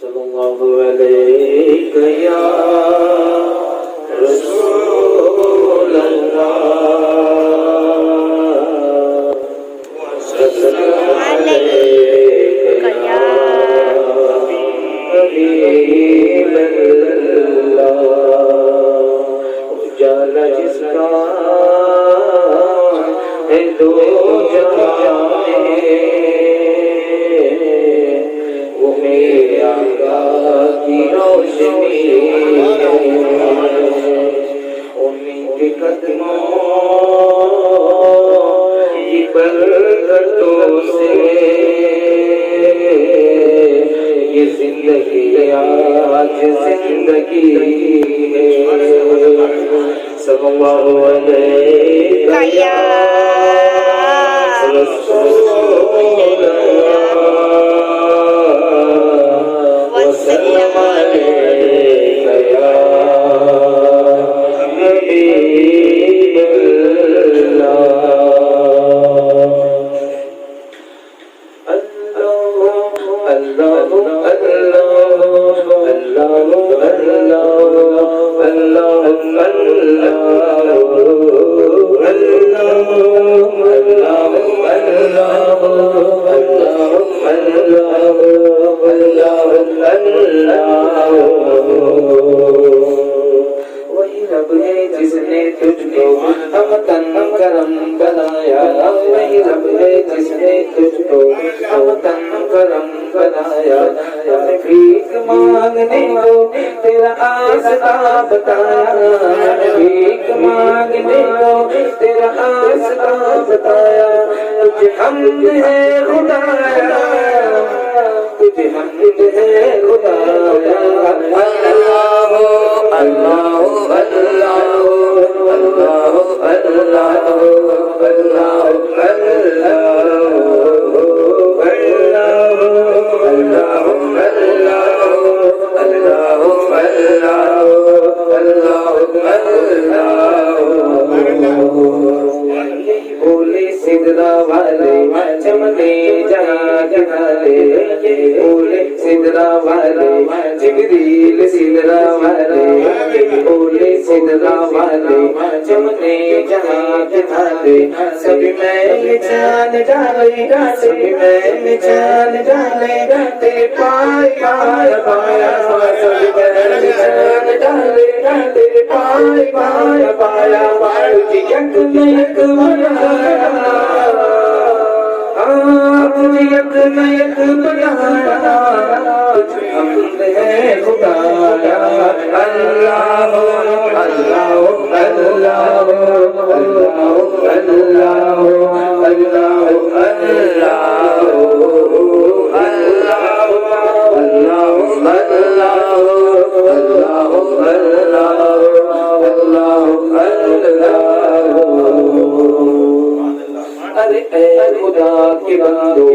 सल्लल्लाहु अलैहि या रसूल अल्लाह सल्लल्लाहु अलैहि या हबीब अल्लाह उजाला जिसका है दो जहां वो मेरे आका की रोशनी उन्हीं के कदमों की बरकतों से ये जिंदगी आज जिंदगी है सल्लल्लाहु अलैहि या रसूल वसल्लम अलैका या हबीब वही रब है जिसने तुझको हम तन करम बनाया वही रब है जिसने तुझको हम तन करम बनाया हमें भीख मांगने को तेरा आसरा बताया भीख मांगने को तेरा आसरा बताया तुझे हमद है खुदाया तुझे हमद है खुदाया अल्लाह अल्लाह अल्लाह अल्लाह अल्लाह बोले सिदरा वाले चमने जहाँ के वाले बोले सिदरा वाले जिब्रील सिदरा वाले बोले सिदरा वाले चमने जहाँ के वाले सभी मैल जान डाले सभी मैल जान डाले तेरे पाए पाया पाया सभी मैल जान डाले तेरे पाए पाया पाया तुझे यक में यक बनाया तुझे यक में यक बनाया तुझे हमद है खुदाया अल्लाह अल्लाह अल्लाह अल्लाह अल्लाह अल्लाह अरे ऐ खुदा के बंदो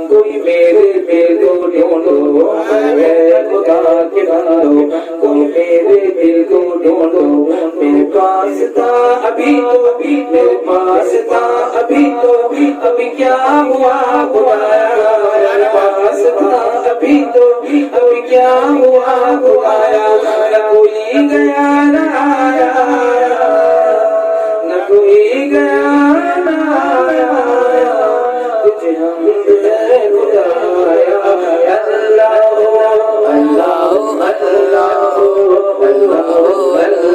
कोई मेरे दिल को ढूंढो ऐ खुदा के बंदो कोई मेरे दिल को ढूंढो मेरे पास था अभी तो मेरे पास था अभी तो अभी क्या हुआ खुदाया मेरे पास था अभी तो अभी क्या हुआ खुदाया न कोई गया न आया न कोई गया न आया तुझे हमद है खुदाया अल्लाह अल्लाह अल्लाह अल्लाह अल्लाह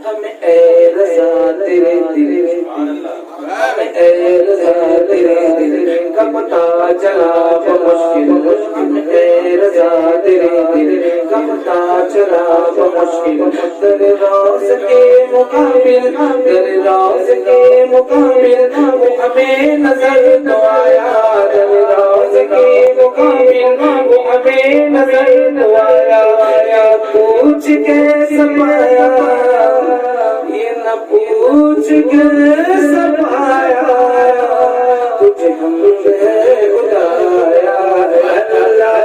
हमें ऐ रज़ा तेरे दिल हमें ऐ रज़ा तेरे दिल का पता चला मुश्किल हमें ऐ रज़ा तेरे दिल का पता चला मुश्किल तेरे राज के मुकाबिल तेरे राज के मुकाबिल वो हमें नजर तो आया तेरे राज के मुकाबिल वो हमें नजर तो आया पूछ के समाया ये न पूछ के समाया तुझे हमद है खुदाया अल्लाह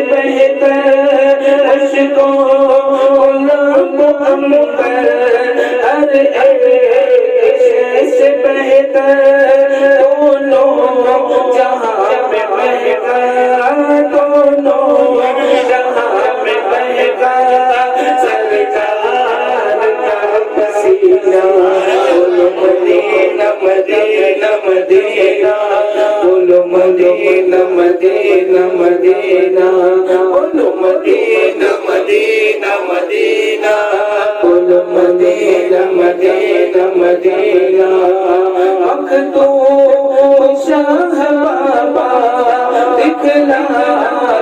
बेहतर कर दोनों जहां में बहकर दोनों जहां में बहकर सरकार का पसीना बोलो मदीना मदीना मदीना बोलो मदीना मदीना मदीना बोलो मदीना मदीना मदीना बोलो मदीना मदीना मदीना अख तो शाह बाबा दिखला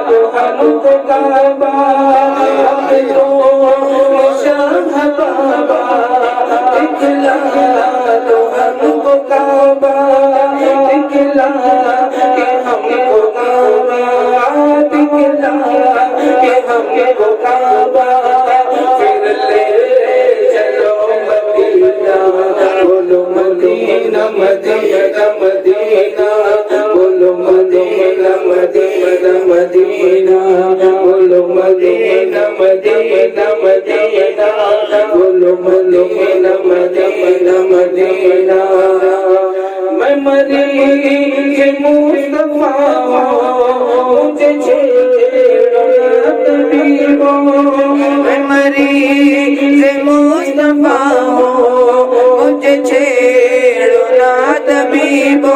तो हमको काबा अख तो शाह बाबा दिखला तो हमको काबा दिखला के हमको काबा दिखला के हमको काबा फिर ले चलो मदीना बोलो मदीना मदीना मदीना बोलो मदीना मदीना मदीना बोलो मदीना मदीना मदीना बोलो मदीना मदीना मदीना मैं मरीज मुस्तफा मुझे छेड़ो तबीबो मैं मरीज मुस्तफा मुझे छेड़ो ना तबीबो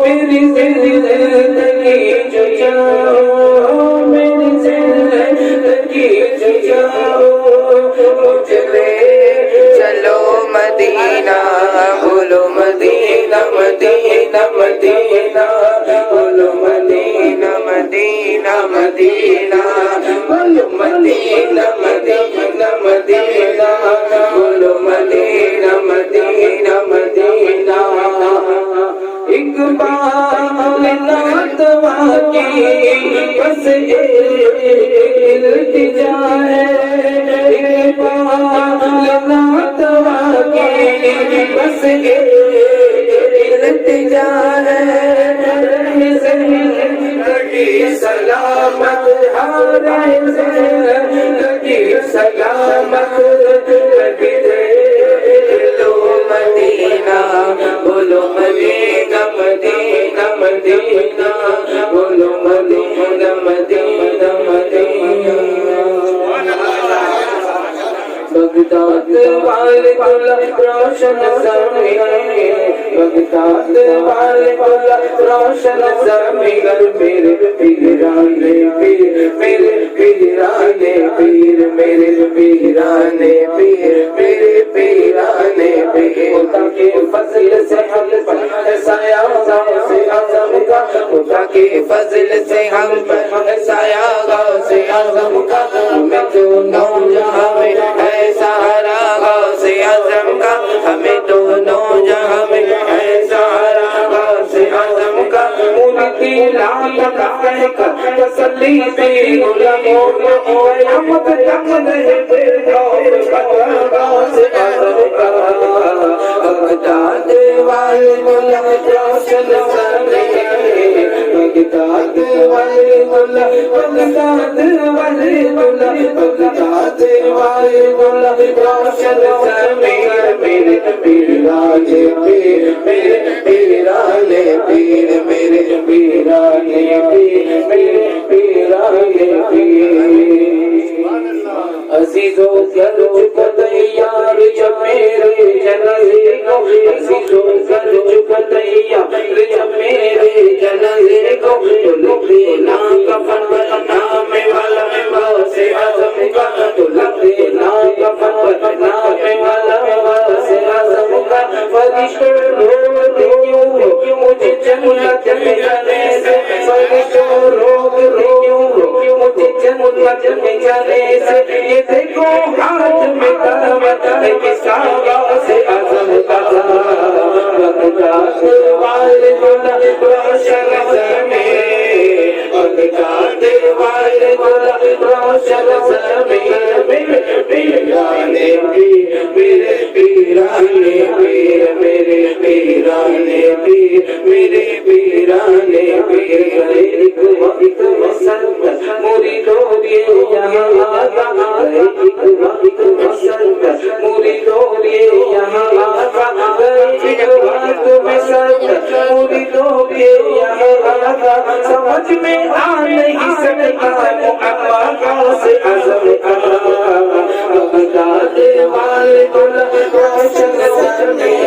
मेरी जिंदगी जो जाओ मेरी जिंदगी जो जाओ मुझे ले चलो मदीना बोलो मदीना मदीना मदीना बोलो मदीना मदीना मदीना बोलो मदीना मदीना मदीना बोलो मदीना मदीना मदीना एक बार नातवा की बस इल्तिजा है एक बार नातवा की बस इल्तिजा है जिंदगी सलामत हारे जिंदगी सलामत लगी लो मदीना बोलो मदीना मदीना मदीना बोलो मदीना मदीना मदीना बगदाद वाले गुलाब रोशन ज़मीन बगदाद वाले गुलाब रोशन ज़मीन मेरे पीराने पीर मेरे पीराने पीर मेरे पीराने पीर मेरे पीराने पीर खुदा के फजल से हम पर साया से आज़म का खुदा के फजल से हम पर साया से आज़म का हमें दोनों जहां में है सहारा से आज़म का हमें दोनों जहां में है सहारा से आज़म का मुर्दी लाल का कहकर तसल्ली से गुलामों को कयामत तक नहीं तेरा से आज़म का बगदाद वाले गुलाम रोशन ज़मीन बगदाद वाले गुलाम बगदाद वाले गुलाम बगदाद वाले गुलाम रोशन ज़मीन मेरे पीराने पीर मेरे पीराने पीर मेरे पीराने पीर मेरे पीराने पीर अज़ीज़ों कर चुक तैयार जब मेरे जनाज़े को अज़ीज़ों कर चुक तैयार जब मेरे जनाज़े को तो लिखे ना कफन नामे वाला से आज़म का तो लिखे ना कफन नामे वाला से आज़म का फरिश्तों रोग क्यों मुझे जन्नत में जाने से फरिश्तों रोग क्यों मुझे जन्नत में जाने से ये देखो हाथ में कलमत है किसका से आज़म का बगदाद वाले गुलाब रोशन ज़मीन बगदाद वाले गुलाब रोशन ज़मीन मेरे पीराने पीर मेरे पीराने पीर मेरे पीराने पीर मेरे पीराने पीर एक वक्त मसंत मुरीदों ये यहाँ आता एक वक्त मसंत मुरीदों ये यहाँ आता एक वक्त समझ में आ नहीं सकता मुअम्मा गौसे आज़म का बगदाद वाले दुल्हा रोशन सर में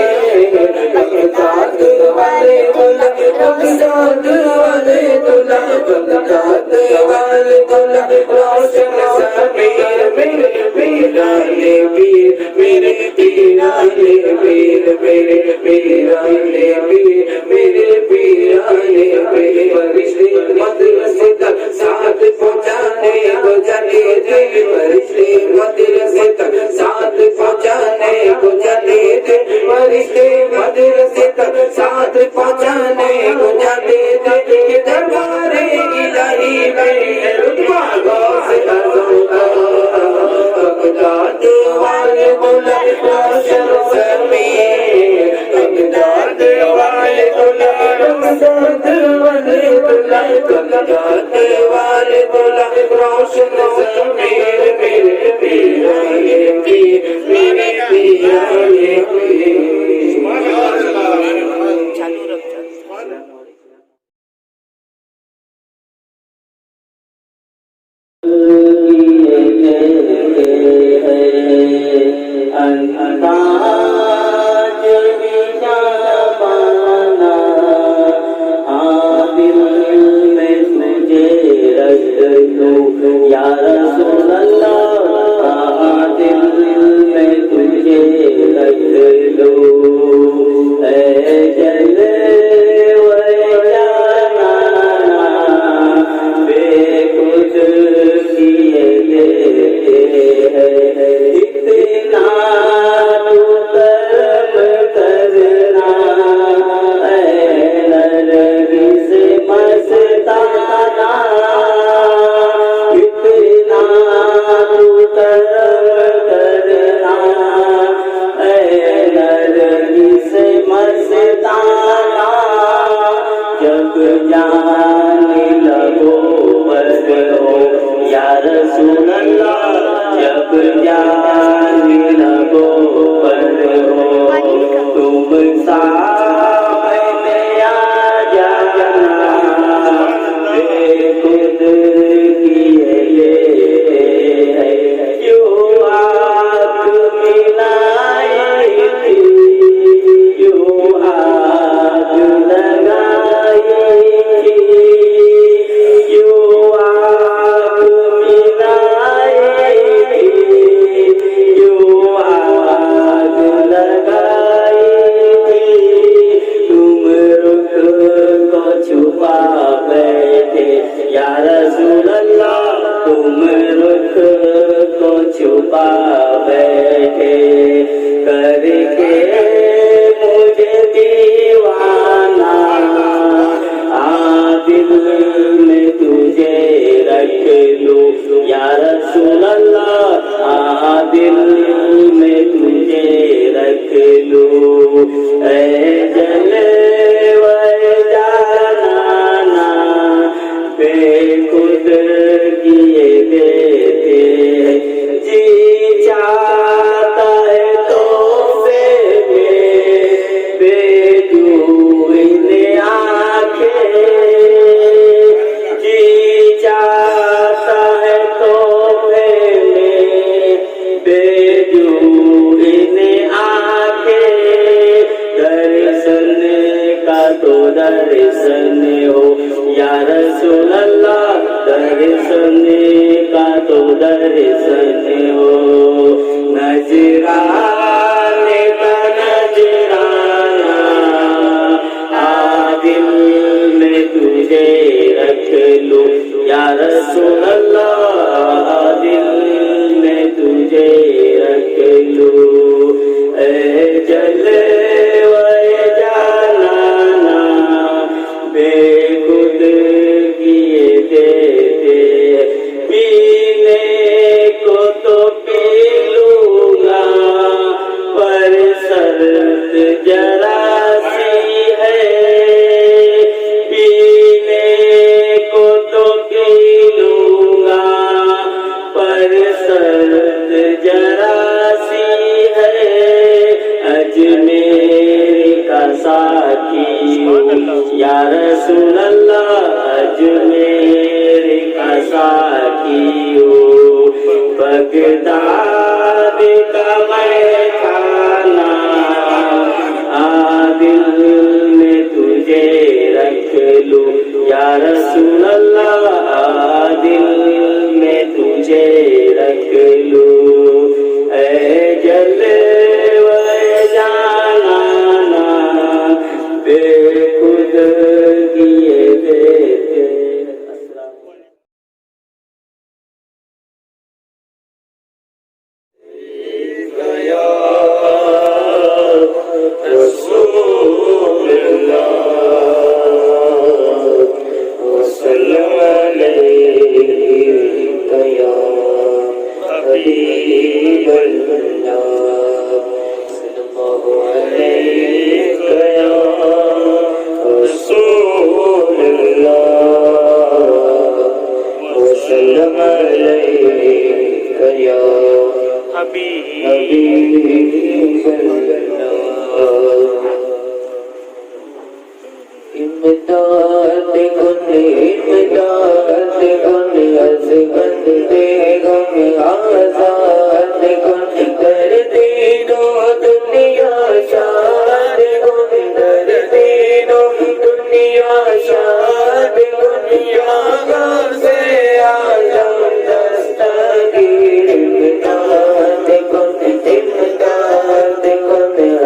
बगदाद वाले दुल्हा बगदाद वाले दुल्हा बगदाद वाले दुल्हा रोशन सर में मेरे पीराने पीर मेरे पीराने पीर मेरे पीराने पीर मेरे पीराने पीर फरिश्ते मदरसे तक साथ पहुंचाने को चले थे फरिश्ते मदरसे तक साथ पहुंचाने को चले थे फरिश्ते मदरसे तक साथ पहुंचाने को चले थे ये दरबारे इलाही में रुतबा गौसे आज़म का बगदाद वाले दुल्हा रोशन सर में बगदाद वाले दुल्हा बगदाद वाले दुल्हा बगदाद वाले दुल्हा रोशन सर में मेरे पीराने पीर मेरे पीराने पीर या रसूल अल्लाह दिल में तुझे रख लो ऐ जलवे जाना बेखुद किए देते हैं इतना तू कर्म करना ऐ नरगिस मस्ताना जब जाने लगो बस हो या रसूल अल्लाह जब जाने लगो बस हो तुम सामने आ जाना बेखुद किए है क्यों आग मिलाई थी क्यों आग लगाई थी क्यों आग मिलाई थी क्यों आग लगाई थी तुम रुख को छुपा बैठे या रसूल अल्लाह तुम रुख को छुपा बैठे करके मुझे दीवाना दिल में तुझे रख लो या रसूल अल्लाह दिल में तुझे रख लो ऐ जलवे जाना बेखुद किए देते जी चाहता है तोहफे में बेदूइन आंखें जी चाहता है तोहफे में बेदूइन आंखें दर्शन का तो दर्शन हो या रसूल अल्लाह दर्शन का तो दर्शन हो नजराने का नजराना दिल में तुझे रख लो या रसूल अल्लाह दिल में तुझे रख लो ऐ जलवे जाना बेखुद किए देते पीने को तो पी लूंगा साथी हो या रसूल अल्लाह अजमेर का साथी हो बगदाद का मैं खाना दिल में तुझे रख लूं या रसूल अल्लाह दिल में तुझे रख लूं ऐ जलवे जाना बेखुद किए देते गया रसूलुल्लाह वसल्लम अलैहि या हबीबल्लाह सल्लल्लाहु अलैहि या रसूलुल्लाह वसल्लम अलैहि या इमदाद गुन अज़मत दे गम आज़ाद गुन कर दीनो दुनिया शाद गुन कर दीनो दुनिया शाद गुन या से आलम दस्तगीर इमदाद गुन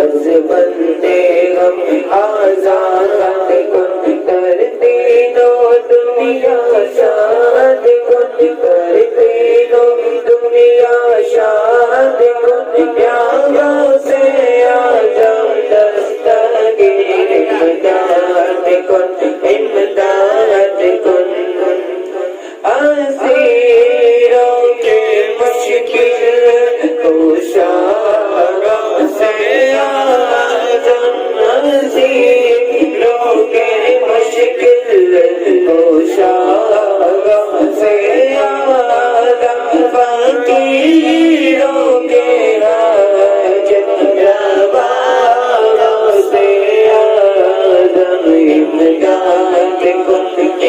अज़मत दे गम आज़ाद गुन कर दीनो दुनिया शाद गुन कर दीनो दुनिया शाद गुन या से आलम दस्तगीर इमदाद गुन असीरों के मुश्किल कुशारों से आज़म असीरों के मुश्किल कुशारों से आज़म फकीरों के हाजत रवाओं से आज़म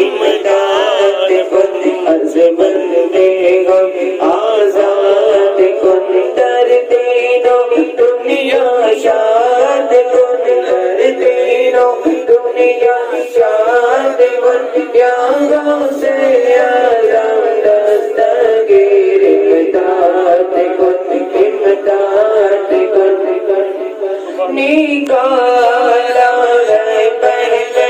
इमदाद गुन अज़मत दे गम आज़ाद गुन कर दीनो दुनिया शाद गुन कर दीनो दुनिया शाद गुन या से आलम दस्तगीर इमदाद गुन निकाला है पहले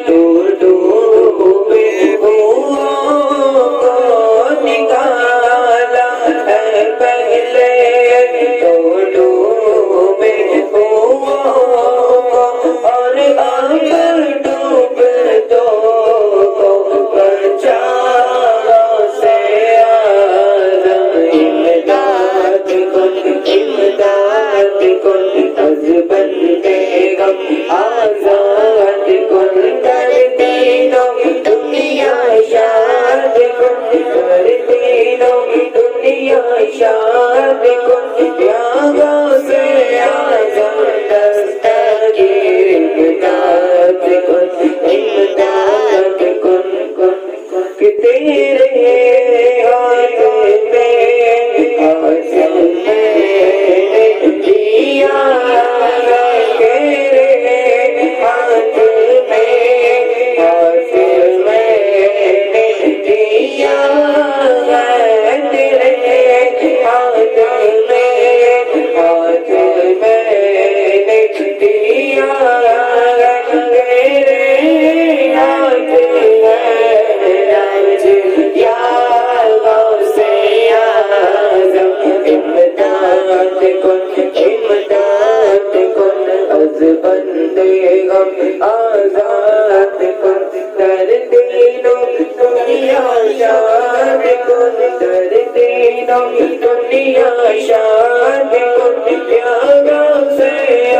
दूर डूबे हुआ निकाला है पहले तो डूबे हुआ और अगर डूबे तो बचाओ से आज़म इमदाद गुन अज़मत दे गम आज़ाद गुन कर दीनो दुनिया शाद गुन कर दीनो दुनिया शाद गुन या से आज़म दस्तगीर इमदाद गुन कि तेरे हाथ में हासिल मैंने दिया तेरे हाथ में हासिल मैंने दिया तेरे हाथ में हासिल मैंने दिया तेरे हाथ बंदे गम आज़ाद गुन कर दीनो दुनिया शाद गुन कर दीनो दुनिया शाद गुन या से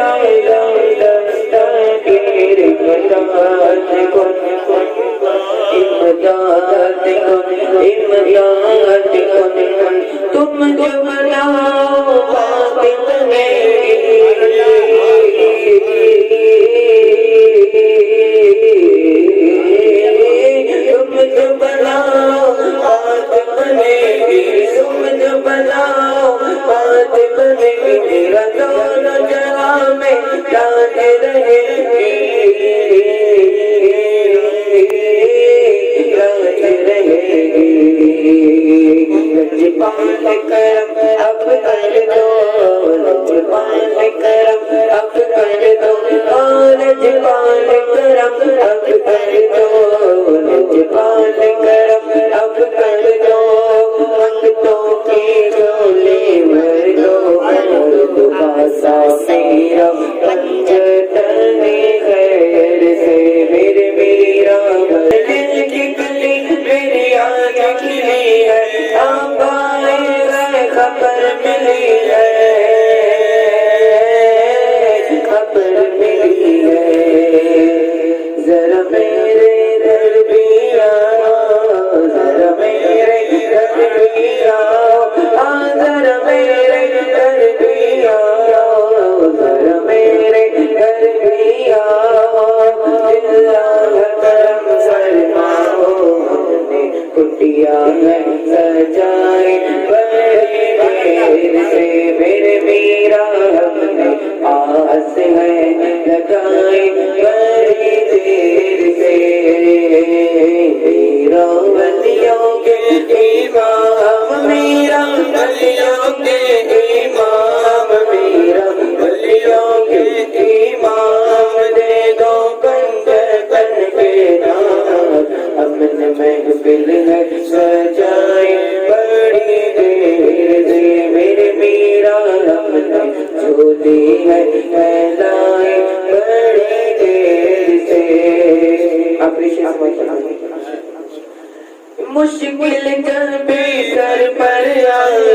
आलम दस्तगीर इमदाद गुन तुम जब लाओ बात मेरी राज रहेगी, राज रहेगी। लजपाल करम अब कर दो, लजपाल करम अब कर दो, लजपाल करम अब कर दो, लजपाल करम अब कर दो। मंगतों की झोली भर दो, दुबासा मेरा पंजतने खैर से मेरे मीरा दिल की गली मेरी आगे खिली है, आबाए खबर मिली है, खबर मिली है। जरा मेरे घर भी आओ, जरा मेरे घर भी आओ, जरा मेरे घर भी आओ, जरा मेरे घर भी आओ। अल्लाह करम फरमाओ, हमने कुटिया में सजाए बड़ी देर से मेरे मीरा, हमने आस है लगाए बड़ी देर से। मीरा वलियों के इमाम, मीरा वलियों के इमाम, मीरा वलियों के इमाम। दे दो पंजतन के नाम, अमन महफिल है सजाए बड़ी देर से मेरे मीरा, हमने झोली है फैलाए बड़ी देर से। मुश्किल जब भी सर पर आए,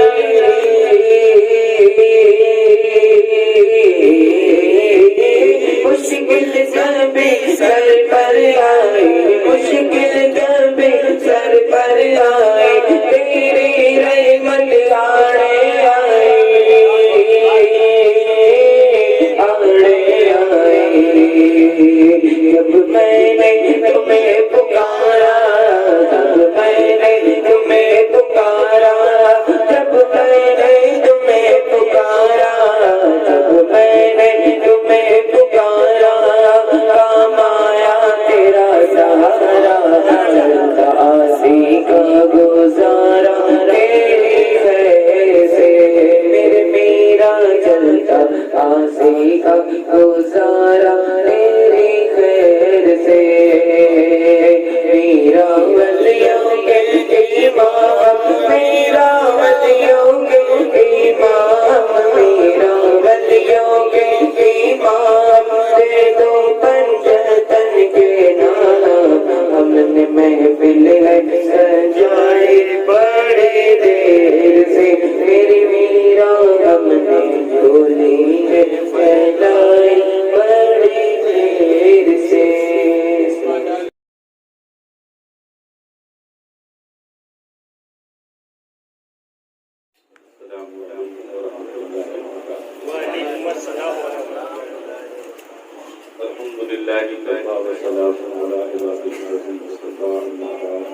मुश्किल जब भी सर पर आए, मुश्किल जब भी सर पर आए, तेरी रहमत आड़े आए, आड़े आए। जब मैंने तुम्हें पुकारा, जब मैंने तुम्हें पुकारा, जब मैंने तुम्हें पुकारा, जब मैंने तुम्हें पुकारा, काम आया तेरा सहारा, चलता आसी का गुजारा तेरी खैर से मेरे मीरा, चलता आसी का गुजारा तेरी खैर से। मीरा वलियों के इमाम, मीरा वलियों के इमाम, मीरा वलियों के इमाम। दे दो पंजतन के नाम, हमने महफिल है सजाए बड़ी देर से मेरी मीरा, हमने झोली है फैलाए बड़ी देर से। अल्हम्दुलिल्लाह कफ़ा व सलामुन अला इबादिहिल मुस्तफ़ा अम्मा बाद।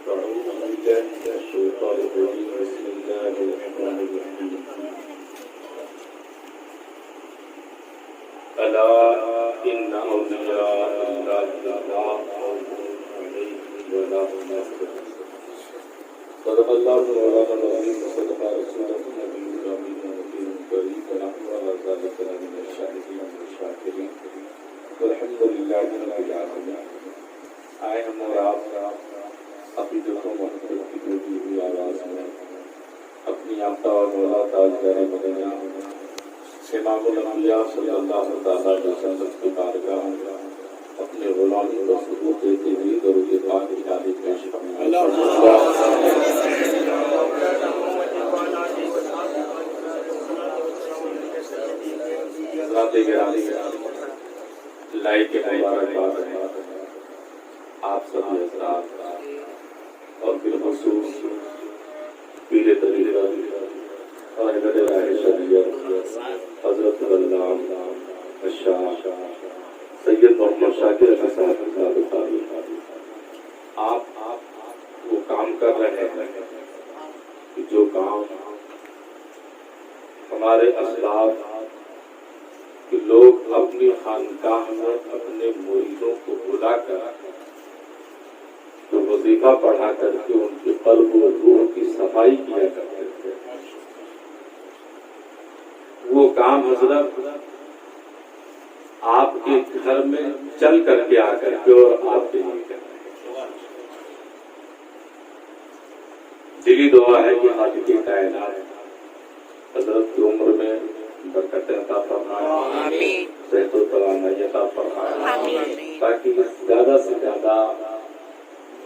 अऊज़ु बिल्लाहि मिनश शैतानिर रजीम, बिस्मिल्लाहिर रहमानिर रहीम। अला इन्ना औलिया अल्लाहि ला खौफुन अलैहिम व ला हुम यहज़नून। सदक़ल्लाहु मौलाना अज़ीम व सदक़ा रसूलुहुन नबियुल अमीन व नबiyयुल करीम व नहनु अला ज़ालिका मिनश शाहिदीन व शाकिरीन वल्हम्दुलिल्लाहि रब्बिल आलमीन। आए हम और आप अक़ीदत व मोहब्बत की टूटी हुई आवाज़ में अपनी आका और मौला ताजदार मदीना इमामुल अंबिया सल्लल्लाहु तआला अलैहि वसल्लम की बारगाह में अपने गुलाम को सबूत देते हुए दरूद पाक इलाही पेश करना। लाइक के मुबारकबाद आप सभी हज़रात और बिलखुसूस पीरे तरीक़ा और अहले राह शरीयत हज़रत अल्लामा शाह सैयद मोहम्मद शाकिर अहमद साहब, आप वो काम कर रहे हैं कि जो काम हमारे असलाफ कि लोग अपनी खानकाह में अपने मुरीदों को बुलाकर तो वजीफा पढ़ा करके उनके कल्ब व रूह की सफाई किया करते थे। वो काम हजरत आपके घर में चल करके आकर के और आपके लिए कर रहे हैं। दिली दुआ है कि हाजिर कायनात हजरत की उम्र में बरकतें अता फरमाए, सेहत तवानाई अता फरमाए, ताकि ज्यादा से ज्यादा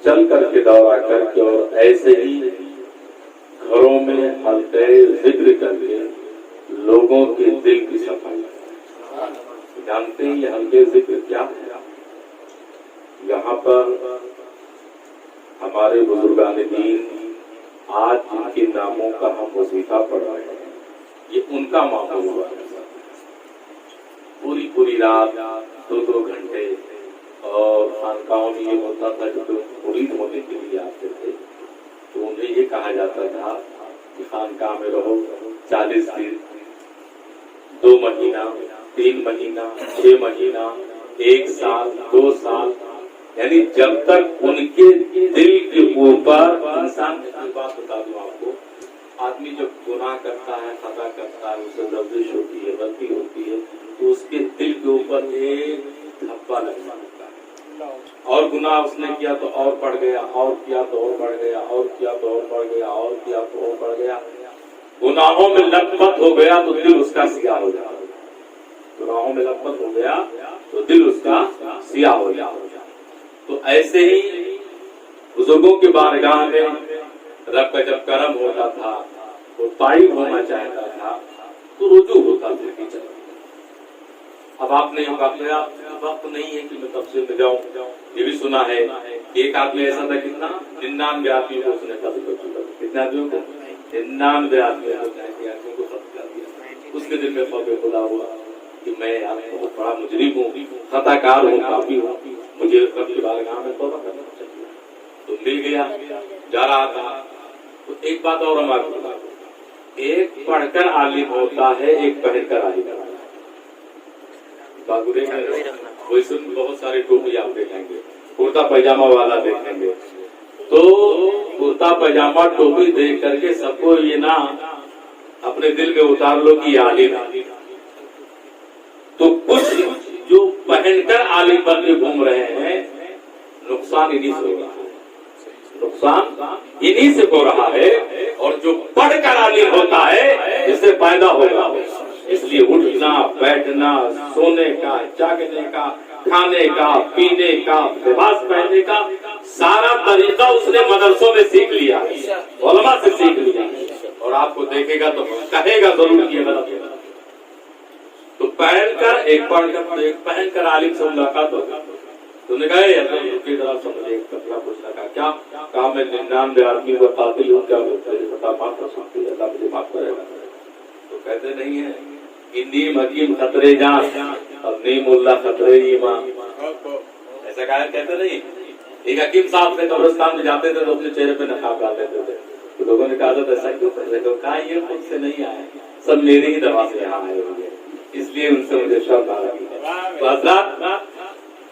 चल करके दौरा करके और ऐसे ही घरों में हल्के जिक्र करके लोगों के दिल की सफाई। जानते हैं ये हल्के जिक्र क्या है? यहाँ पर हमारे बुजुर्गान दीन आज जिनके नामों का हम वजीफा पढ़ रहे हैं, ये उनका मामूल हुआ है। पूरी रात 2-2 घंटे, और खानकाहों में ये होता था कि जो मुरीद होने के लिए आते थे तो उन्हें ये कहा जाता था कि खानकाह में रहो 40 दिन, 2 महीना, 3 महीना, 6 महीना, 1 साल, 2 साल, यानी जब तक उनके दिल के ऊपर इंसान की बात बता दूं आपको, आदमी जब गुनाह करता है, खता करता है, उसे लफ्जिश होती है, गलती होती है, तो उसके दिल के ऊपर एक धब्बा लगता है। और गुनाह उसने किया तो और बढ़ गया, और किया तो और बढ़ गया, और किया तो और बढ़ गया, और किया तो और बढ़ गया। गुनाहों में लथपथ हो गया तो दिल उसका सियाह हो गया। गुनाहों में लथपथ हो गया तो दिल उसका सियाह हो गया। तो ऐसे ही बुजुर्गों के बारगाह में रब का जब करम होता था, वो तारीफ होना चाहता था, तो रुजू होता था कि चलो अब आपने वक्त नहीं है कि मैं तफसील में जाऊं। ये भी सुना है एक आदमी ऐसा था, कितना 99 आदमियों को उसने कत्ल कर दिया। कितने आदमियों को? 99 आदमियों को कत्ल कर दिया। उसके दिल में खौफ खुदा हुआ कि मैं यार बहुत बड़ा मुजरिम हूँ, खताकार हूँ, काफी हूँ, मुझे रब की बारगाह में तौबा करना चाहिए। तो मिल गया, जा रहा था, तो एक बात और हमारे बता, एक पढ़कर आलिम होता है, एक पढ़कर आलिम होता है। कोई सुन बहुत सारे टोपी आप देखेंगे, कुर्ता पैजामा वाला देखेंगे, तो कुर्ता पैजामा टोपी देख करके सबको ये ना अपने दिल में उतार लो कि आलिम है। तो कुछ जो पहनकर आलिम बन के घूम रहे हैं, नुकसान इन्हीं से हो रहा है, नुकसान इन्हीं से हो रहा है। और जो पढ़कर आलिम होता है, इससे फायदा होगा। इसलिए उठना, बैठना, सोने का, जागने का, खाने का, पीने का, लिबास पहनने का सारा तरीका उसने मदरसों में सीख लिया, उलमा से सीख लिया। और आपको देखेगा तो कहेगा जरूर कि ये गलत है। तो पहनकर एक पहनकर आलिम से मुलाकात होगा, तुमने कहा जरा समझे, कपड़ा पूछना क्या कहा, मैं 99 आदमी को कातिल हूँ, क्या बता माफ कर सकती है, अल्लाह मुझे माफ करेगा। तो कहते नहीं है नीम हकीम खतरे जान और नीम उल्ला खतरे ईमान, ऐसा कहते नहीं। एक हकीम साहब से कब्रिस्तान में जाते थे तो अपने चेहरे पे नकाब डाल देते थे, तो लोगों ने कहा था ऐसा क्यों कर रहे हो? कहा ये खुद से नहीं आए, सब मेरी ही दवा से यहाँ आए हुए, इसलिए उनसे मुझे शौक आ रही है।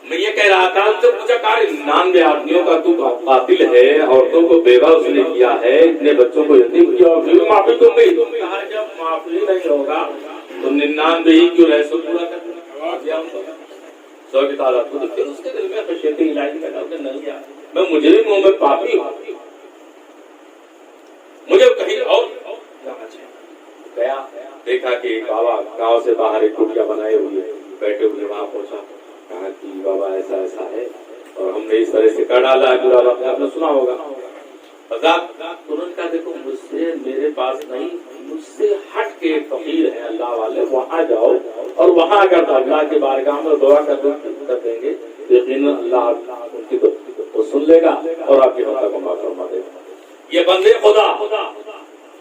मैं ये कह रहा था, उनसे पूछा 99 आदमियों का तू कातिल है, औरतों को बेवा उसने किया है, इतने बच्चों को यतीम किया, और फिर माफी तुम गई। जब माफी नहीं होगा तो 99 ही क्यों रहे, सब पूरा कर 100 की तादाद को, तो फिर उसके दिल में खशियत इलाही का डर नहीं गया, मैं मुजरिम हूँ, मैं पापी हूँ, मुझे कहीं और जाना चाहिए। गया, देखा कि बाबा गांव से बाहर एक कुटिया बनाए हुए बैठे हुए, वहां पहुंचा, कहा कि बाबा ऐसा ऐसा है और हमने इस तरह से कर डाला है, बुरा वक्त आपने सुना होगा। तुरंत कहा देखो मुझसे मेरे पास नहीं, मुझसे हट के फकीर है अल्लाह वाले, वहां जाओ और वहां अगर अल्लाह के बारगाह में दुआ कर देंगे, यकीनन अल्लाह उनकी तो सुन लेगा और आपकी खता को माफ फरमा देगा। ये बंदे खुदा,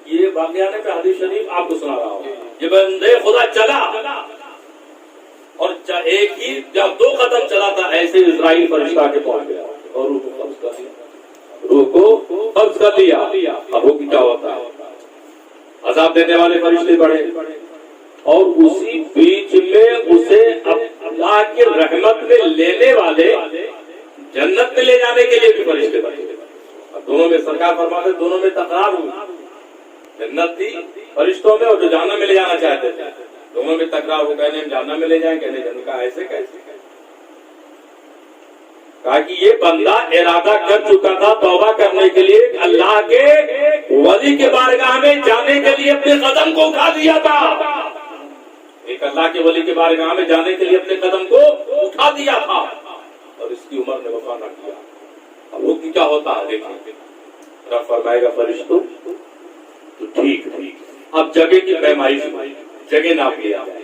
ये वाक़या ने हदीस शरीफ आपको सुना रहा हूँ, ये बंदे खुदा चला और एक ही जब 2 कदम चला था, ऐसे इजराइल फरिश्ता के पहुंच गया और रूह को कब्ज कर लिया, रूह को कब्ज कर लिया। अब वो क्या होता है, अज़ाब देने वाले फरिश्ते बढ़े और उसी बीच में की रहमत में लेने वाले जन्नत में ले जाने के लिए भी फरिश्ते बने। और दोनों में सरकार फरमाते दोनों में तकरार हुई, जन्नत थी फरिश्तों में और जो जहन्नम में ले जाना चाहते थे दोनों में तकरार हो, कहने हम जहन्नम में ले जाएं, कहने जन्नत का ऐसे कैसे। कहा कि ये बंदा इरादा कर चुका था तौबा करने के लिए, अल्लाह के वली के बारगाह में जाने के लिए अपने कदम को उठा दिया था। एक अल्लाह के वली के बारगाह में जाने के लिए अपने कदम को उठा दिया था और इसकी उम्र ने वफा न किया। अब वो क्या होता है देखिए, रब फरमाएगा फरिश्तों तो ठीक ठीक, अब जगह की पैमाइश हुई, जगह नाप लिया जाए।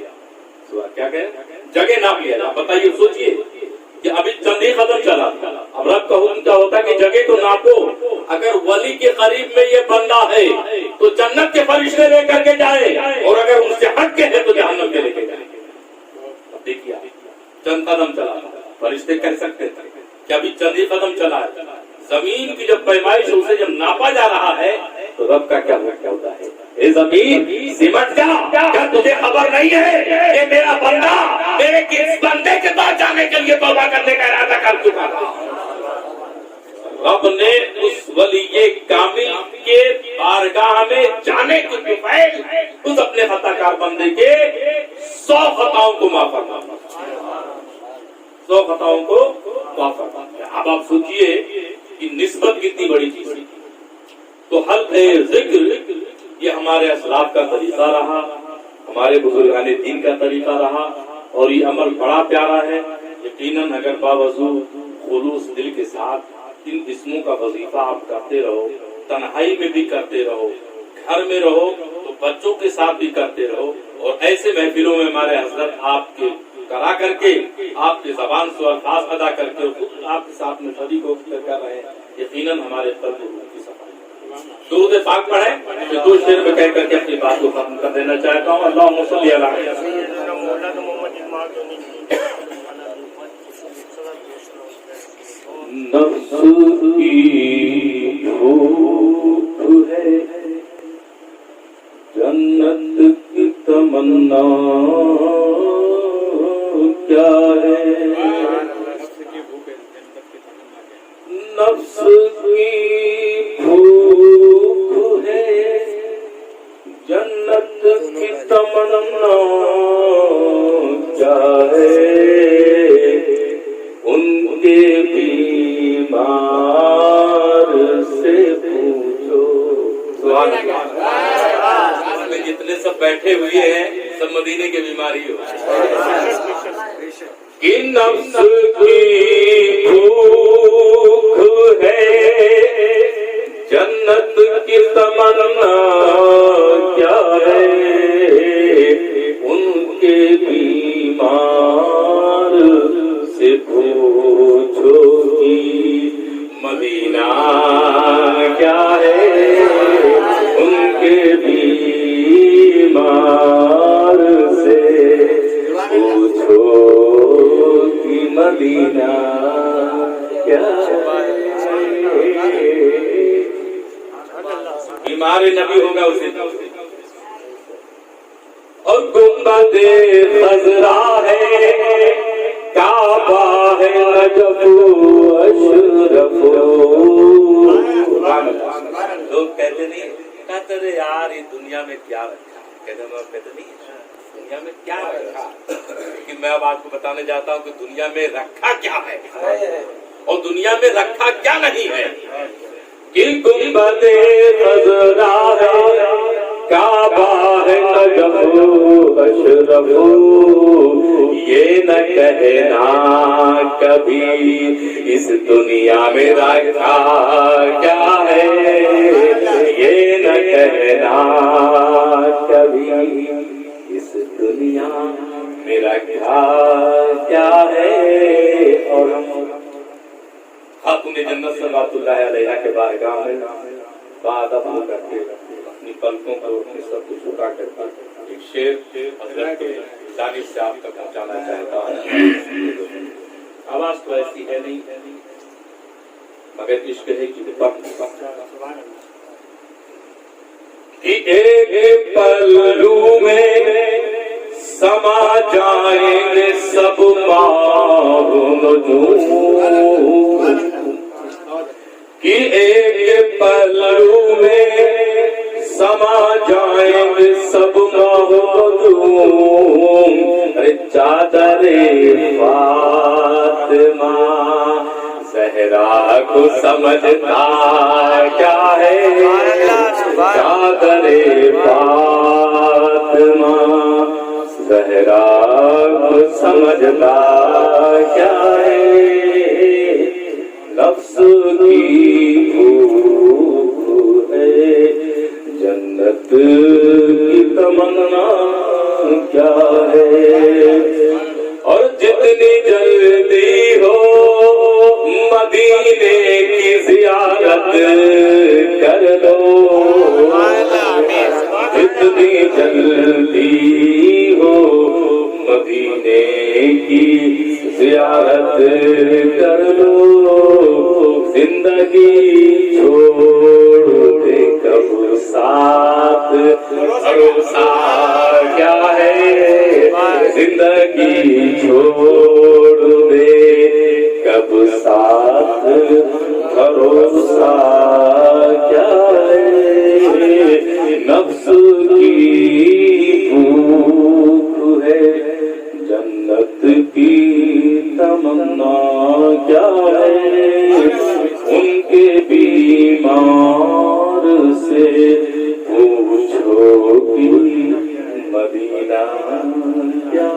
क्या कहे, जगह नाप लिया जाए। बताइए, सोचिए कि अभी चंद ही कदम चला, अब रब का हुक्म क्या होता है कि जगह को नापो। अगर वली के करीब में ये बंदा है तो जन्नत के फरिश्ते लेकर के जाए, और अगर उनसे हट के है तो जहन्नम के लेके जाए। अब देखिए, चंद कदम चला, फरिश्ते कह सकते थे कि अभी चंद ही कदम चला है। जमीन की जब पैमाइश उसे जब नापा जा रहा है तो रब का क्या होता है, ए जमीन सिमट जा, क्या तुझे खबर नहीं है कि मेरा बंदा मेरे किस बंदे के पास जाने के लिए तौबा करने का इरादा कर चुका था। रब ने उस वलीये कामिल के बारगाह में जाने की तुफैल उस अपने खताकार बंदे के 100 खताओं को माफ फरमा, 100 खताओं को माफ फरमा। अब आप सोचिए कि निस्बत कितनी बड़ी चीज है। तो हल्क़े जिक्र ये हमारे असलाफ का तरीका रहा, हमारे बुजुर्गाने दीन का तरीका रहा, और ये अमल बड़ा प्यारा है। यकीनन अगर बावजू खुलूस दिल के साथ इन इस्मों का वजीफा आप करते रहो, तन्हाई में भी करते रहो, घर में रहो तो बच्चों के साथ भी करते रहो, और ऐसे महफिलों में हमारे हजरत आपके करा करके आपके जबान से अल्फाज अदा करके खुद आपके साथ में सभी को कर रहे हैं, यकीनन हमारे कल्ब की सफाई। दुरूद पाक पढ़ें, मैं 2 शेर में कह करके अपनी बात को खत्म कर देना चाहता हूँ। अल्लाहुम्मा सल्ली अला नफ्स की भूख है, जन्नत की तमन्ना क्या है, नफ्स की भूख है, जन्नत की तमन्ना क्या है, उनके बीमार से पूछो। जितने सब बैठे हुए हैं सब मदीने के बीमारी हो, कि नफ्स की भूख है, जन्नत की तमन्ना क्या है, उनके बीमार से पूछो कि मदीना क्या है, उनके बीमार से पूछो कि मदीना क्या है। बीमार नबी होगा उसे, और गुंबदे खजरा है, काबा है नजफो अशरफो। लोग कहते नहीं, कहते रे यार ये दुनिया में क्या रखा, कहते नहीं दुनिया में क्या रखा, लेकिन मैं अब आपको बताने जाता हूँ कि दुनिया में रखा क्या है और दुनिया में रखा क्या नहीं है। कि गुंबदे खजरा है, काबा है नजफो अशरफो। ये न कहना कभी इस दुनिया में रखा क्या है, ये न कहना कभी इस दुनिया में रखा क्या है। और खातून जन्नत सल्लल्लाहु अलैहा के बारगाह में बादब होकर के अपनी पलकों को अपने सब कुछ उठा करके एक शेर हज़रत के जानिब से आप तक पहुंचाना चाहता हूँ। आवाज तो ऐसी है नहीं, मगर इश्क है कि एक पल्लू में समा जाएंगे सब कि एक पलड़ू में समा जाएंगे सब मौजूद। अरे चादरे फातिमा ज़हरा को समझता क्या है, चादरे फातिमा ज़हरा को समझता क्या है। नफ्स की भूख है, जन्नत की तमन्ना क्या है। और जितनी जल्दी हो मदीने की ज़ियारत कर लो, जितनी जल्दी हो मदीने की ज़ियारत कर लो। जिंदगी छोड़ दे कब साथ भरोसा क्या है, जिंदगी छोड़ दे कब साथ भरोसा क्या है। नफ्स की भूख है, जन्नत की तमन्ना क्या है। उनके बीमार से पूछो कि मदीना क्या।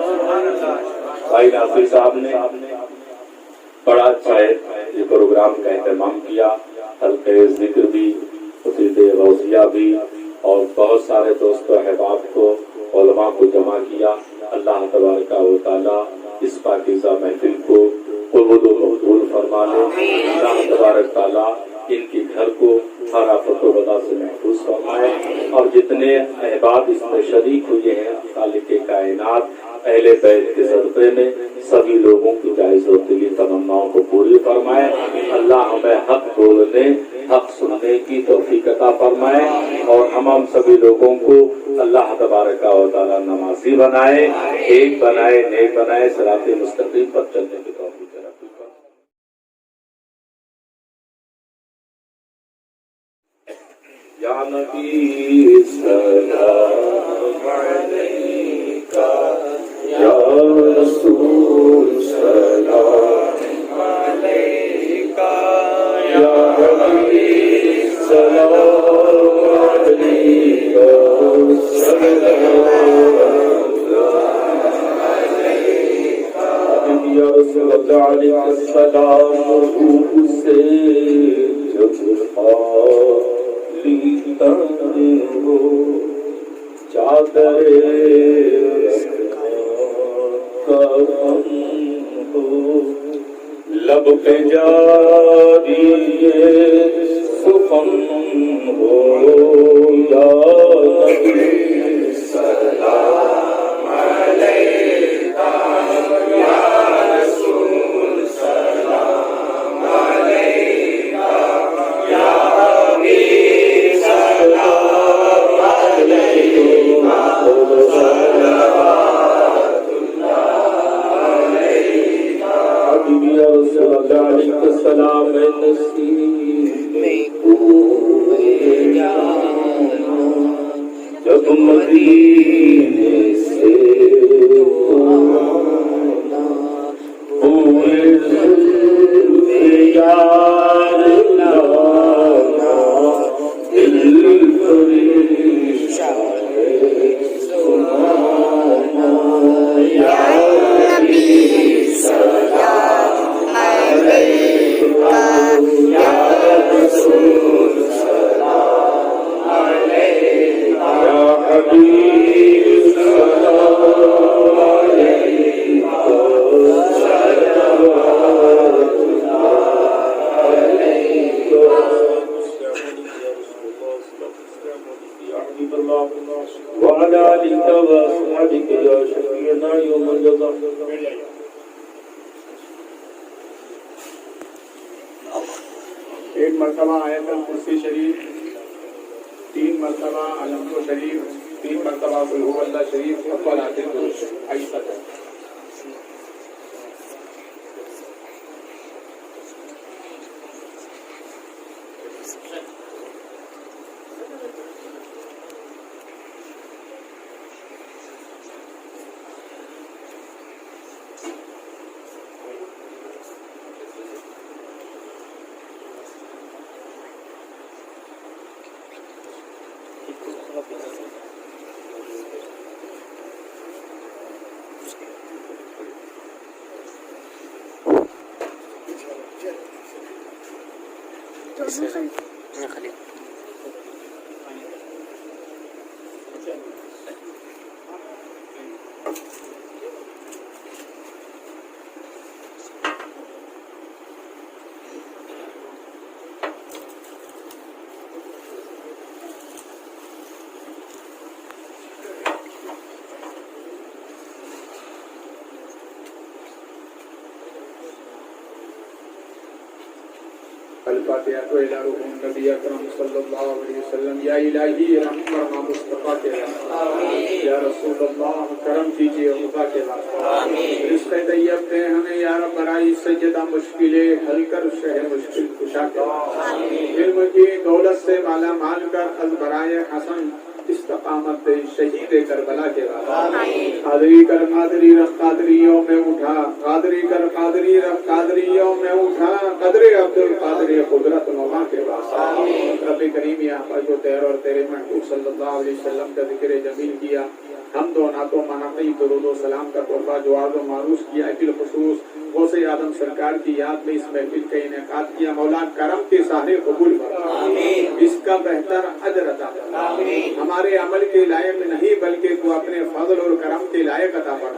भाई नासिर साहब ने बड़ा अच्छा है ये प्रोग्राम का एहतमाम किया, हल्के जिक्र भी, उसीद गौसिया भी, और बहुत सारे दोस्तों अहबाब को उलमा को जमा किया। अल्लाह तबारक व तआला इस पाकीज़ा महफिल को कबूल व मकबूल फरमा ले। अल्लाह तबारक तआला इनके घर को हर आफत व बला से महफूज फरमाए, और जितने अहबाब इसमें शरीक हुए हैं खालिक़े कायनात अहले बैत के सदक़े में सभी लोगों की जायज़ और दिली तमन्नाओं को पूरी फरमाए। अल्लाह हमें हक बोलने हक सुनने की तौफीक अता फरमाए, और हम सभी लोगों को अल्लाह तबारक व तआला नमाज़ी बनाए, एक बनाए, नेक बनाए, सिराते मुस्तकीम पर चलने की तौफीक अता फरमाए। या नबी सलाम अलैका, या रसूल सलाम अलैका, या हबीब सलाम अलैका, या रसूल अल्लाह अलैहि सलाम। रूह से जब हो चादरे हो, लब पे जारी सुखन हो, या नबी सलाम अलैका, या रसूल सलाम अलैका, या हबीब सलाम अलैका, सलावतुल्लाह अलैका। हबीबी या रसूल अल्लाह अलैहि सलाम नसीब में हुए जाना, जब मदीने से हुए जुल्फ़े यार लाना, दिल परेशान सुनाना, या नबी सलाम अलैका, या रसूल सलाम अलैका, या हबीब सलाम अलैका, सलावतुल्लाह अलैका। वअला आलिका व अस्हाबिका या शफीअना यौमल जज़ा। एक मरतबा आयतुल कुर्सी शरीफ, 3 मरतबा अलहम्दुलिल्लाह शरीफ, 3 मरतबा कुल हुवल्लाह शरीफ, अव्वल आखिर दुरूद शरीफ। ऐसा है अल-फातिहा तो इला रूहुन नबी अकरम सल्लल्लाहु अलैहि वसल्लम। या इलाही रहम फरमा मुस्तफा के वास्ते, या रसूल अल्लाह करम कीजिए खुदा के वास्ते, रिज़्क़ तैयब दे हमें या रब, बराई सज्जदा मुश्किलें हल कर, शह मुश्किल कुशा के वास्ते, इल्म की दौलत से माला माल कर, अल बराए हसन इस्तकामत दे, शहीद करबला के वास्ते, कादरी कर कादरी रख कादरियों में उठा, कादरी कर कादरी रख कादरियों में उठा, कदरे अब्दुल कादरी कुदरत नुमा के वास्ते। रब्बे करीम यहाँ पर जो तेरे और तेरे महबूब सल्लल्लाहु अलैहि वसल्लम का जिक्र जमील किया, हम दो नातो मनाती दुरूद व सलाम का तोहफा जो आज़ो मारूस किया, बिल खुसूस गौसे आदम सरकार की याद में इस महफिल का इनेकाद किया। मौला करम के सहारे कबूल कर, इसका बेहतर अजर अता कर, हमारे अमल के लायक नहीं बल्कि तू अपने फजल और करम के लायक अता कर।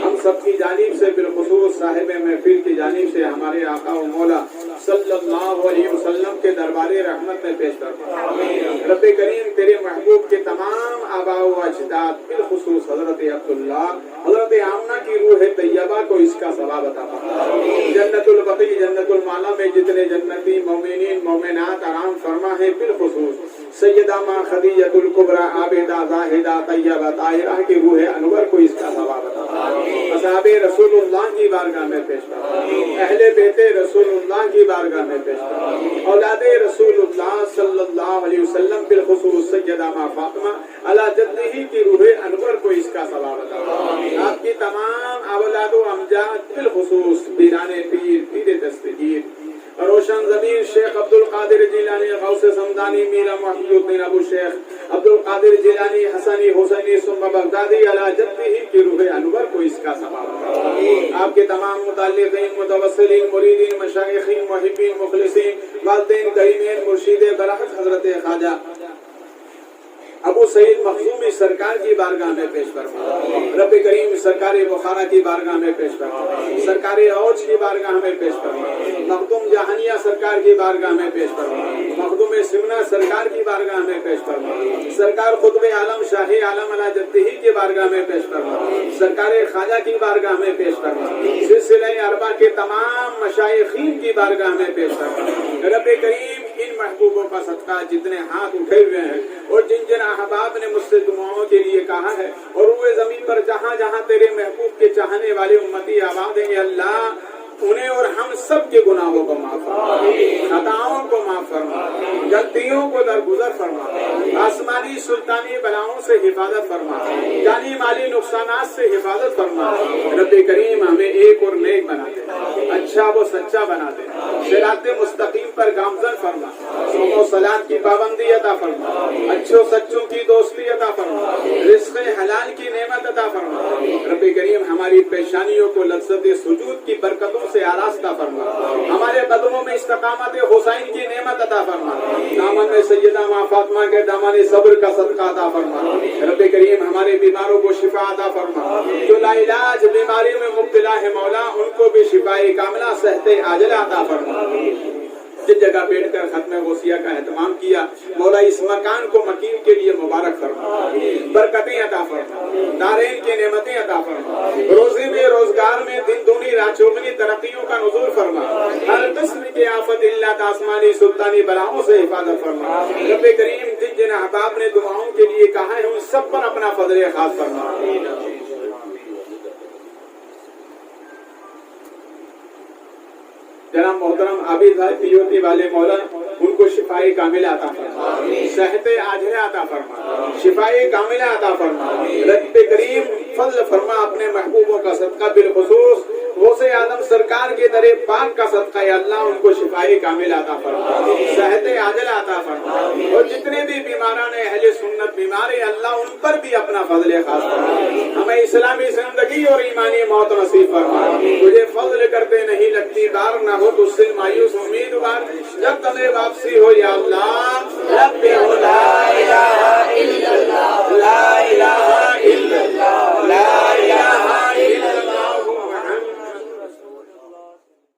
हम सबकी जानिब से बिलखुसूस साहिब महफिल की जानिब से हमारे आका व मौला सल्लल्लाहु अलैहि वसल्लम के दरबारे रहमत में पेश कर। रब्बे करीम तेरे महबूब के तमाम आबा व अजदाद बिलखुसूस हजरत अब्दुल्लाह, हजरत आमना की रूह तैयबा को इसका सवाब अता फरमा। जन्नतुल बकी जन्नतुल माला में जितने जन्नती मोमिनीन मोमिनात आराम फरमा है, बिलखुसूस सैयदा मां खदीजतुल कुबरा आबिदा जाहिदा तैयबा ताहिरा की रूह अनवर को इसका सवाब अता फरमा। असहाबे रसूलुल्लाह की बारगाह में पेश कर, अहले बेते रसूलुल्लाह की बारगाह में पेश कर, औलादे रसूलुल्लाह सल्लल्लाहु अलैहि वसल्लम बिलखुसूस सैयदा मां फातिमा अला जद्दिही की रूह अनवर को इसका सवाब अता फरमा। आपकी तमाम औलाद व अमजाद बिलखुसूस पीराने पीर पीरे दस्तगीर रोशन ज़मीर शेख अब्दुल कादिर जिलानी गौसे समदानी मीरा महमूदुद्दीन अबू शेख अब्दुल कादिर जिलानी हसनी हुसैनी सुम्मा बगदादी अला जद्दिही की रूह अनवर को इसका सवाब। आपके तमाम मुताल्लिक़ीन मुतवस्सिलीन मुरीदीन मशाइख़ीन मुहिब्बीन मुखलिसीन वालिदैन करीमीन मुर्शिद बरहत हज़रत ख्वाजा अबू सईद मखज़ूमी सरकार की बारगाह में पेश फरमा। रब्बे करीम सरकार बुखारा की बारगाह में पेश फरमा, सरकार औज की बारगाह में पेश फरमा, मखदूम जहानिया सरकार की बारगाह में पेश फरमा, मखदूम सिमना सरकार की बारगाह में पेश फरमा, सरकार खुतबे आलम शाही आलम अला जद्दिही की बारगाह में पेश फरमा, सरकार ख्वाजा की बारगाह में पेश फरमा, सिलसिले अरबा के तमाम मशाइखीन की बारगाह में पेश फरमा। रब्बे करीम इन महबूबों का सदका जितने हाथ उठे हुए हैं और जिन जिन अहबाब ने मुझसे दुआओं के लिए कहा है और वो जमीन पर जहाँ जहाँ तेरे महबूब के चाहने वाले उम्मती आबाद हैं, अल्लाह उन्हें और हम सब के गुनाहों को माफ फरमा, खताओं को माफ फरमा, गलतियों को दरगुजर फरमा, आसमानी सुल्तानी बलाओं से हिफाजत फरमा, जानी माली नुकसानात से हिफाजत फरमा। रब्बे करीम हमें एक और नेक बना दे, अच्छा वो सच्चा बना दे, सिराते मुस्तकीम पर गामजन फरमा, सोमो सलात की पाबंदी अता फरमा, अच्छों सच्चों की दोस्ती अता फरमा, रिज़्क़ हलाल की नेमत अता फरमा। रब्बे करीम हमारी पेशानियों को लज्जत सुजूद की बरकतों से आरास्ता फरमा, हमारे कदमों में इस्तकामत हुसैन की नेमत अता फरमा, दामन में सैयदा मां फातिमा के दामन सब्र का सदका अता फरमा। रब्बे करीम हमारे बीमारों को शिफा अता फरमा, जो लाइलाज बीमारी में मुब्तला है मौला उनको भी शिफाए कामला सहते आजला अता फरमा। जिस जगह बैठकर खत्म वसिया का एहतमाम किया मौला इस मकान को मकीन के लिए मुबारक फरमा, बरकतें अता फरमा, दारेन की नेमतें अता फरमा, रोजी में रोजगार में दिन दूनी रात चौगुनी तरक्कियों का नुज़ूल फरमा, हर किस्म की आफत इल्लत आसमानी सुल्तानी बलाओं से हिफाजत फरमा। रब्बे करीम जिन जिन अहबाब ने दुआओं के लिए कहा है उन सब पर अपना फजल खास फरमा। जनाब मोहतरम आबिद भाई पीओटी वाले मौला उनको शिफाए कामिला अता फरमा, सेहते आजिला अता फरमा, शिफाए कामिला अता फरमा। रब्बे करीम फजल फरमा अपने महबूबों का सदका, बिलखुसूस गौसे आदम सरकार के दरे पाक का सदका या अल्लाह उनको शिफाए कामिल अता फरमा, सेहते आजिल अता फरमा। और जितने भी बीमारान अहले सुन्नत बीमार है अल्लाह उन पर भी अपना फजल खास फरमा, हमें इस्लामी जिंदगी और ईमानी मौत नसीब फरमा। तुझे फजल करते नहीं लगती दार न हो तुझसे मायूस उम्मीदवार, जब तले वापसी हो या अल्लाह रब्बे ला इलाहा इल्लल्लाह ला इलाहा इल्लल्लाह ला